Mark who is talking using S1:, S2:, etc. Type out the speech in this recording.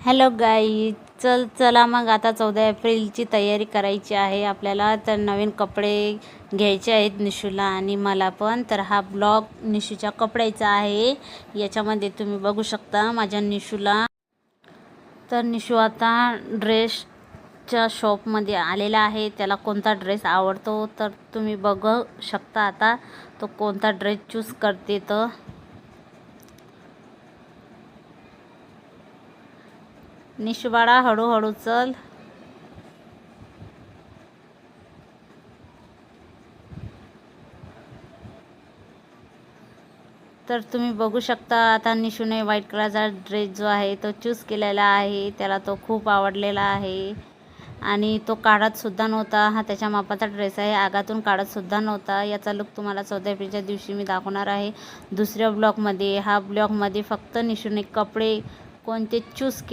S1: Hello गाई, चला मग आता 14 एप्रिलची तयारी करायची आहे आपल्याला. तर नवीन कपडे घ्यायचे आहेत निशूला आणि मला पण. तर हा ब्लॉग निशूच्या कपड्याचा आहे. याच्यामध्ये तुम्ही बघू शकता माझ्या निशूला. तर निशू आता ड्रेसच्या शॉपमध्ये आलेला आहे. त्याला कोणता ड्रेस आवडतो तर तुम्ही बघू शकता आता तो कोणता ड्रेस चूज करते. तर निशू बाळा, हळूहळू चल. तर तुम्ही बघू शकता आता निशूने व्हाईट कलरचा ड्रेस जो आहे तो चूज केलेला आहे. त्याला तो खूप आवडलेला आहे आणि तो काढतसुद्धा नव्हता. हा त्याच्या मापाचा ड्रेस आहे, आगातून काढतसुद्धा नव्हता. याचा लुक तुम्हाला 14 एप्रिलच्या दिवशी मी दाखवणार आहे दुसऱ्या ब्लॉगमध्ये. हा ब्लॉगमध्ये फक्त निशूने कपडे कोणते चूज